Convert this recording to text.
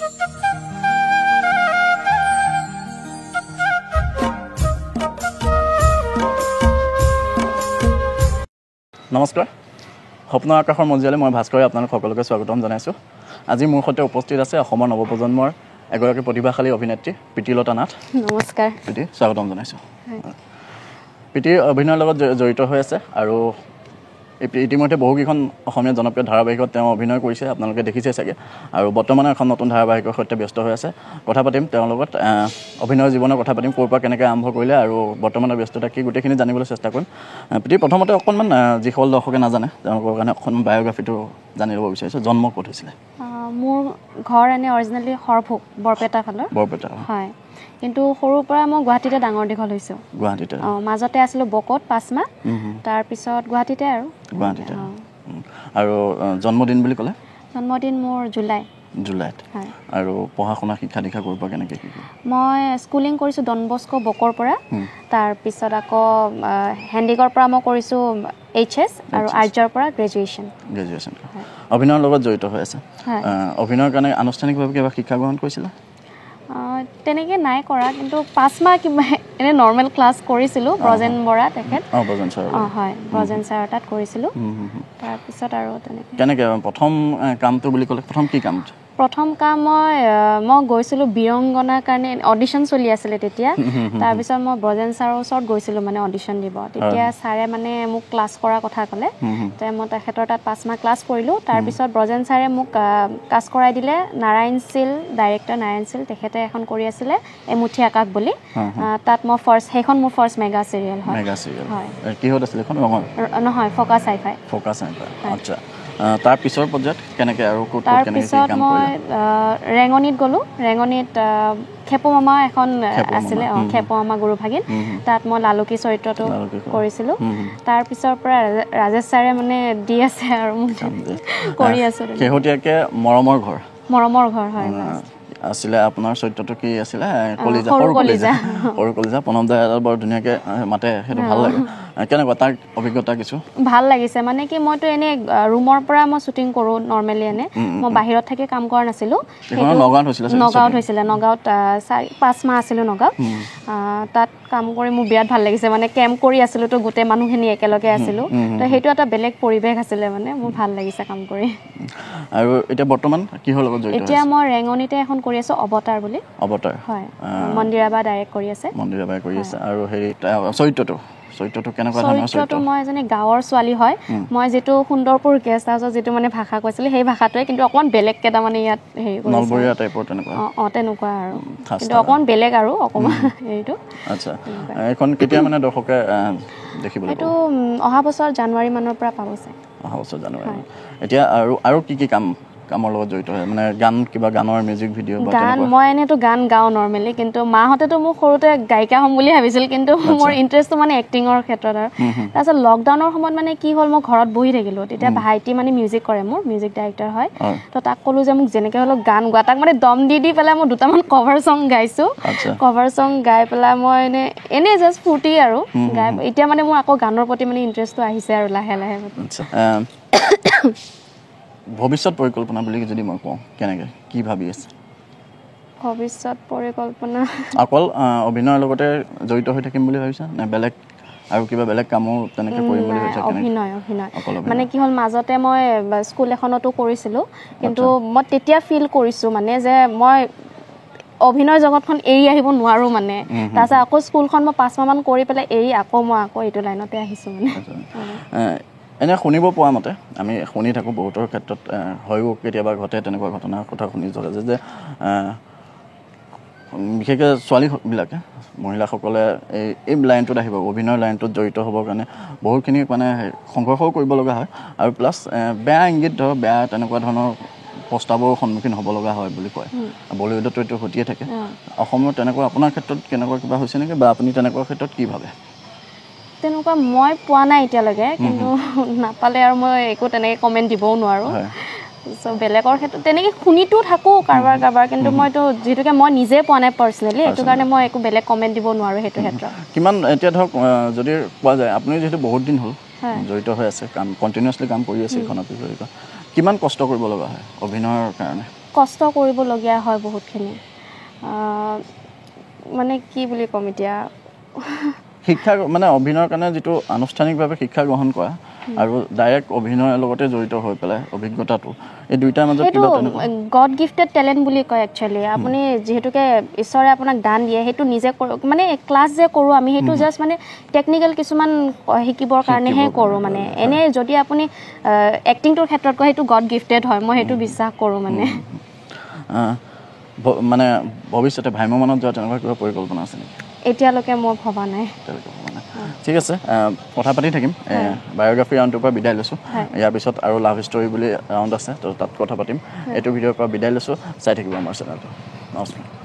নমস্কাৰ সপনৰ আকাশৰ মজিয়ালৈ মই ভাস্কৰে আপোনালোক সকলোকে স্বাগতম জনাইছোঁ আজি মোৰ সৈতে উপস্থিত আছে অসমৰ নৱপ্ৰজন্মৰ এগৰাকী প্ৰতিভাশালী অভিনেত্ৰী প্ৰীতিলতা নাথ নমস্কাৰ প্ৰীতি স্বাগতম জনাইছোঁ প্ৰীতি অভিনয়ৰ লগত জড়িত হৈ আছে আৰু ইতিমধ্যে বহুকেইখন অসমীয়া জনপ্ৰিয় ধাৰাবাহিকত তেওঁ অভিনয় কৰিছে আপোনালোকে দেখিছে চাগে আৰু বৰ্তমানে এখন নতুন ধাৰাবাহিকৰ সৈতে ব্যস্ত হৈ আছে কথা পাতিম তেওঁৰ লগত অভিনয় জীৱনৰ কথা পাতিম ক'ৰ পৰা কেনেকৈ আৰম্ভ কৰিলে আৰু বৰ্তমানৰ ব্যস্ততা কি গোটেইখিনি জানিবলৈ চেষ্টা কৰিম প্ৰীতি প্ৰথমতে অকণমান যিসকল দৰ্শকে নাজানে তেওঁলোকৰ কাৰণে অকণমান বায়'গ্ৰাফিটো জানি ল'ব বিচাৰিছোঁ জন্ম ক'ত হৈছিলে মোৰ ঘৰ এনে অৰিজিনেলি সৰভোগ বৰপেটা ফালৰ বৰপেটা হয় কিন্তু সৰুৰ পৰা মই গুৱাহাটীতে ডাঙৰ দীঘল হৈছোঁ গুৱাহাটীতে মাজতে আছিলোঁ বকত 5 মাহ তাৰপিছত গুৱাহাটীতে আৰু গুৱাহাটীতে আৰু জন্মদিন বুলি ক'লে জন্মদিন মোৰ জুলাইত হয় আৰু পঢ়া শুনা শিক্ষা দীক্ষা ক'ৰ পৰা কেনেকৈ কি মই স্কুলিং কৰিছোঁ ডন বস্কো বকৰ পৰা তাৰপিছত আকৌ হেণ্ডিকৰ পৰা মই কৰিছোঁ HS আৰু আৰ্যৰ পৰা গ্ৰেজুৱেশ্যন অভিনয়ৰ লগত জড়িত হৈ আছে অভিনয়ৰ কাৰণে আনুষ্ঠানিকভাৱে কিবা শিক্ষা গ্ৰহণ কৰিছিলে তেনেকৈ নাই কৰা কিন্তু 5 মাহ কিবা এনে নৰ্মেল ক্লাছ কৰিছিলোঁ ব্ৰজেন বৰা তেখেত হয় ব্ৰজেন ছাৰৰ তাত কৰিছিলোঁ তাৰপিছত আৰু কেনেকৈ প্ৰথম কামটো বুলি ক'লে প্ৰথম কি কাম প্ৰথম কাম মই গৈছিলোঁ বিৰংগনাৰ কাৰণে অডিশ্যন চলি আছিলে তেতিয়া তাৰপিছত মই ব্ৰজেন ছাৰৰ ওচৰত গৈছিলোঁ মানে অডিশ্যন দিব তেতিয়া ছাৰে মানে মোক ক্লাছ কৰাৰ কথা ক'লে মই তেখেতৰ তাত 5 মাহ ক্লাছ কৰিলোঁ তাৰপিছত ব্ৰজেন ছাৰে মোক কাষ্ট কৰাই দিলে নাৰায়ণ শীল ডাইৰেক্টৰ নাৰায়ণ শীল তেখেতে এখন কৰি আছিলে এমুঠি আকাশ বুলি তাত মই সেইখন মোৰ ফাৰ্ষ্ট মেগা চিৰিয়েল হয় কিহত আছিলে এখন নহয় ফ'কাছ হাই-ফাই আচ্ছা তাৰ পিছৰ পৰ্যায়ত কেনেকৈ আৰু তাৰপিছত মই ৰেঙনিত গ'লোঁ ৰেঙনিত খেপু মামা এখন আছিলে খেপু মামা গুৰু ভাগিন তাত মই লালুকী চৰিত্ৰটো কৰিছিলোঁ তাৰপিছৰ পৰা ৰাজেশ ছাৰে মানে দি আছে আৰু মোক কৰি আছোঁ শেহতীয়াকৈ মৰমৰ ঘৰ হয় আছিলে আপোনাৰ চৰিত্ৰটো কি আছিলে সৰু কলিজা প্ৰণৱ দাই বৰ ধুনীয়াকৈ মাতে সেইটো ভাল লাগে কেনেকুৱা তাৰ অভিজ্ঞতা কিছু ভাল লাগিছে মানে কি মইতো এনেই ৰুমৰ পৰা মই শ্বুটিং কৰোঁ নৰ্মেলি এনে মই বাহিৰত থাকি কাম কৰা নাছিলোঁ নগাঁৱত হৈছিলে নগাঁৱত 5 মাহ আছিলোঁ নগাঁৱত তাত কাম কৰি মোৰ বিৰাট ভাল লাগিছে মানে কেম্প কৰি আছিলোঁ তো গোটেই মানুহখিনি একেলগে আছিলোঁ তো সেইটো এটা বেলেগ পৰিৱেশ আছিলে মানে মোৰ ভাল লাগিছে কাম কৰি আৰু এতিয়া বৰ্তমান কিহৰ লগত জড়িত এতিয়া মই ৰেঙনিতে এখন কৰি আছোঁ অৱতাৰ বুলি হয় মন্দিৰাবা ডাইৰেক্ট কৰি আছে আৰু হেৰি চৰিত্ৰটো কেনেকুৱা ধৰণৰ চৰিত্ৰটো মই এজনী গাঁৱৰ ছোৱালী হয় মই যিটো সুন্দৰপুৰ গেষ্ট হাউচত যিটো মানে ভাষা কৈছিলোঁ সেই ভাষাটোৱে কিন্তু অকণমান বেলেগ কেইটা মানে ইয়াত হেৰি নলবৰীয়া টাইপৰ তেনেকুৱা আৰু কিন্তু অকণমান বেলেগ আৰু অকণমান হেৰিটো আচ্ছা এখন কেতিয়া মানে দৰ্শকে দেখিবলৈ এইটো অহা বছৰ জানুৱাৰী মানৰ পৰা পাব চাগে অহা বছৰ জানুৱাৰী এতিয়া আৰু কি কামৰ লগত জড়িত হয় মানে কিবা গানৰ মিউজিক ভিডিঅ' গান মই এনেতো গান গাওঁ নৰ্মেলি কিন্তু মাহঁতেতো মোক সৰুতে গায়িকা হ'ম বুলি ভাবিছিল কিন্তু মোৰ ইণ্টাৰেষ্টটো মানে এক্টিঙৰ ক্ষেত্ৰত আৰু তাৰপিছত লকডাউনৰ সময়ত মানে কি হ'ল মই ঘৰত বহি থাকিলোঁ তেতিয়া ভাইটি মানে মিউজিক কৰে মোৰ মিউজিক ডাইৰেক্টৰ হয় তো তাক ক'লোঁ যে মোক যেনেকৈ হ'লেও গান গোৱা তাক মানে দম দি পেলাই মই দুটামান কভাৰ চং গাইছোঁ কভাৰ চং গাই পেলাই মই এনেই জাষ্ট ফূৰ্তি আৰু গাই এতিয়া মানে মোৰ আকৌ গানৰ প্ৰতি মানে ইণ্টাৰেষ্টটো আহিছে আৰু লাহে লাহে ভৱিষ্যত পৰিকল্পনা বুলি যদি মই কওঁ কেনেকৈ কি ভাবি আছে ভৱিষ্যত পৰিকল্পনা অকল অভিনয়ৰ লগতে জড়িত হৈ থাকিম বুলি ভাবিছা নে বেলেগ আৰু কিবা বেলেগ কামো তেনেকৈ কৰিম বুলি ভাবিছা অভিনয় মানে কি হ'ল মাজতে মই স্কুল এখনতো কৰিছিলোঁ কিন্তু মই তেতিয়া ফিল কৰিছোঁ মানে যে মই অভিনয় জগতখন এৰি আহিব নোৱাৰোঁ মানে তাৰপিছত আকৌ স্কুলখন মই 5 মাহমান কৰি পেলাই এৰি মই এইটো লাইনতে আহিছোঁ মানে এনে শুনিব পোৱা মতে আমি শুনি থাকোঁ বহুতৰ ক্ষেত্ৰত হয়ো কেতিয়াবা ঘটে তেনেকুৱা ঘটনাৰ কথা শুনি যোৱা যে বিশেষকৈ ছোৱালীবিলাকে মহিলাসকলে এই লাইনটোত আহিব অভিনয় লাইনটোত জড়িত হ'বৰ কাৰণে বহুতখিনি মানে সংঘৰ্ষও কৰিব লগা হয় আৰু প্লাছ বেয়া ইংগিত বেয়া তেনেকুৱা ধৰণৰ প্ৰস্তাৱৰ সন্মুখীন হ'ব লগা হয় বুলি কয় বলিউডতো এইটো ঘটিয়ে থাকে অসমত তেনেকুৱা আপোনাৰ ক্ষেত্ৰত কেনেকুৱা কিবা হৈছে নেকি বা আপুনি তেনেকুৱা ক্ষেত্ৰত কি ভাবে তেনেকুৱা মই পোৱা নাই এতিয়ালৈকে কিন্তু নাপালে আৰু মই একো তেনেকৈ কমেণ্ট দিবও নোৱাৰোঁ বেলেগৰ ক্ষেত্ৰত তেনেকৈ শুনিতো থাকোঁ কাৰোবাৰ কিন্তু মইতো যিহেতুকে মই নিজে পোৱা নাই পাৰ্চনেলি সেইটো কাৰণে মই একো বেলেগ কমেণ্ট দিব নোৱাৰোঁ সেইটো ক্ষেত্ৰত কিমান এতিয়া ধৰক যদি কোৱা যায় আপুনি যিহেতু বহুত দিন হ'ল জড়িত হৈ আছে কাম কণ্টিনিউৱাছলি কাম কৰি আছে এইখনৰ পিছত কিমান কষ্ট কৰিব লগা হয় অভিনয়ৰ কাৰণে কষ্ট কৰিবলগীয়া হয় বহুতখিনি মানে কি বুলি ক'ম এতিয়া শিক্ষা মানে অভিনয়ৰ কাৰণে যিটো আনুষ্ঠানিকভাৱে শিক্ষা গ্ৰহণ কৰা আৰু ডাইৰেক্ট অভিনয়ৰ লগতে জড়িত হৈ পেলাই অভিজ্ঞতাটো এই দুইটাৰ মাজত কিবা তেনেকুৱা গড গিফটেড টেলেণ্ট বুলি কয় একচুৱেলি আপুনি যিহেতুকে ঈশ্বৰে আপোনাক দান দিয়ে সেইটো নিজে মানে ক্লাছ যে কৰোঁ আমি সেইটো জাষ্ট মানে টেকনিকেল কিছুমান শিকিবৰ কাৰণেহে কৰোঁ মানে এনে যদি আপুনি এক্টিংটোৰ ক্ষেত্ৰত কয় সেইটো গড গিফটেড হয় মই সেইটো বিশ্বাস কৰোঁ মানে মানে ভৱিষ্যতে ভ্ৰাম্যমানত যোৱা তেনেকুৱা কিবা পৰিকল্পনা আছে নেকি এতিয়ালৈকে মই ভবা নাই ঠিক আছে কথা পাতি থাকিম বায়োগ্ৰাফি ৰাউণ্ডটোৰ পৰা বিদায় লৈছোঁ ইয়াৰ পিছত আৰু লাভ ষ্টৰী বুলি ৰাউণ্ড আছে তো তাত কথা পাতিম এইটো ভিডিঅ'ৰ পৰা বিদায় লৈছোঁ চাই থাকিব আমাৰ চেনেলটো নমস্কাৰ